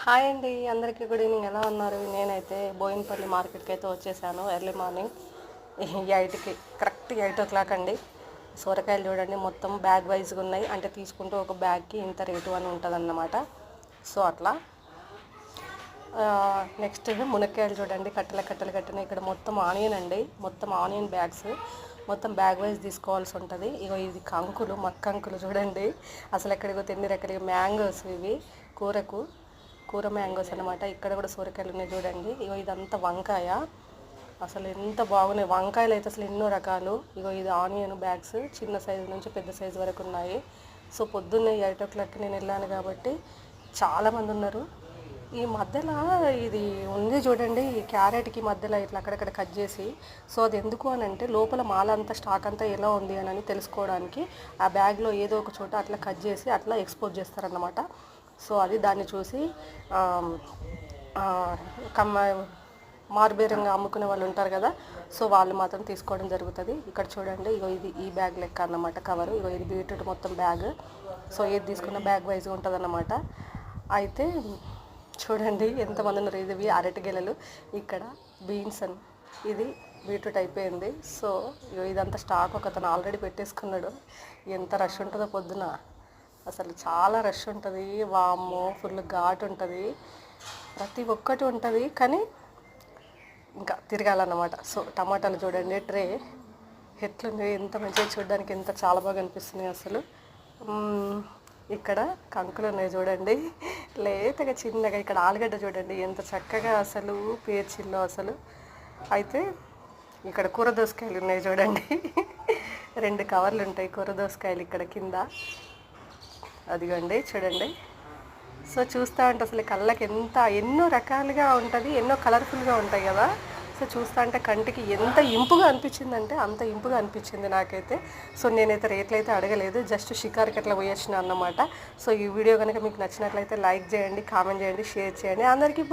Hi అండి, అందరికీ good evening. ఎలా ఉన్నారు? నేనైతే బోయినపల్లి మార్కెట్కి అయితే వచ్చేసాను. ఎర్లీ మార్నింగ్ 8కి, కరెక్ట్ 8 o'clock అండి. సొరకాయలు చూడండి, మొత్తం బ్యాగ్ వైజ్గా ఉన్నాయి. అంటే తీసుకుంటూ ఒక బ్యాగ్కి ఇంత రేటు అని ఉంటుందన్నమాట. సో అట్లా నెక్స్ట్ మునక్కాయలు చూడండి, కట్టెల కట్టెలు కట్టిన. ఇక్కడ మొత్తం ఆనియన్ అండి, మొత్తం ఆనియన్ బ్యాగ్స్, మొత్తం బ్యాగ్ వైజ్ తీసుకోవాల్సి ఉంటుంది. ఇగో ఇది కంకులు, మక్కంకులు చూడండి. అసలు ఎక్కడికో ఎన్ని రకాల మ్యాంగోస్ ఇవి, కూర మ్యాంగోస్ అనమాట. ఇక్కడ కూడా సొరకాయలు ఉన్నాయి చూడండి. ఇగో ఇదంతా వంకాయ, అసలు ఎంత బాగున్నాయి వంకాయలు అయితే, అసలు ఎన్నో రకాలు. ఇగో ఇది ఆనియన్ బ్యాగ్స్, చిన్న సైజు నుంచి పెద్ద సైజు వరకు ఉన్నాయి. సో పొద్దున్నే 8 o'clockకి నేను వెళ్ళాను కాబట్టి చాలామంది ఉన్నారు. ఈ మధ్యలో ఇది ఉంది చూడండి, ఈ క్యారెట్కి మధ్యలో ఇట్లా అక్కడక్కడ కట్ చేసి, సో అది ఎందుకు అని అంటే లోపల మాల అంతా స్టాక్ అంతా ఎలా ఉంది అని తెలుసుకోవడానికి ఆ బ్యాగ్లో ఏదో ఒక చోట అట్లా కట్ చేసి అట్లా ఎక్స్పోజ్ చేస్తారన్నమాట. సో అది దాన్ని చూసి మార్బేరంగా అమ్ముకునే వాళ్ళు ఉంటారు కదా, సో వాళ్ళు మాత్రం తీసుకోవడం జరుగుతుంది. ఇక్కడ చూడండి, ఇగో ఇది ఈ బ్యాగ్ లెక్క అన్నమాట కవరు. ఇగో ఇది బీట్రూట్ మొత్తం బ్యాగ్. సో ఏది తీసుకున్న బ్యాగ్ వైజ్గా ఉంటుంది అన్నమాట. అయితే చూడండి ఎంతమంది ఉన్నారు. ఇది అరటి గెలలు, ఇక్కడ బీన్స్ అని, ఇది బీట్రూట్ అయిపోయింది. సో ఇదంతా స్టాక్ ఒకతను ఆల్రెడీ పెట్టేసుకున్నాడు. ఎంత రష్ ఉంటుందో పొద్దున, అసలు చాలా రష్ ఉంటుంది. వామ్మో, ఫుల్ ఘాట్ ఉంటుంది, ప్రతి ఒక్కటి ఉంటుంది. కానీ ఇంకా తిరగాలన్నమాట. సో టమాటాలు చూడండి, ట్రే ఎట్లుంది, ఎంత మంచిగా చూడడానికి, ఎంత చాలా బాగా అనిపిస్తున్నాయి అసలు. ఇక్కడ కంకులు ఉన్నాయి చూడండి, లేతగా చిన్నగా. ఇక్కడ ఆలుగడ్డ చూడండి ఎంత చక్కగా అసలు పేర్చిల్లో అసలు. అయితే ఇక్కడ కూర దోసకాయలు ఉన్నాయి చూడండి, 2 కవర్లు ఉంటాయి కూర దోసకాయలు ఇక్కడ కింద. అదిగోండి చూడండి. సో చూస్తూ ఉంటే అసలు కళ్ళకి ఎన్నో రకాలుగా ఉంటుంది, ఎన్నో కలర్ఫుల్గా ఉంటాయి కదా. సో చూస్తూ అంటే కంటికి ఎంత ఇంపుగా అనిపించిందంటే అంత ఇంపుగా అనిపించింది నాకైతే. సో నేనైతే రేట్లు అయితే అడగలేదు, జస్ట్ షికార్కి అట్లా పోయొచ్చిన అన్నమాట. సో ఈ వీడియో కనుక మీకు నచ్చినట్లయితే లైక్ చేయండి, కామెంట్ చేయండి, షేర్ చేయండి. అందరికీ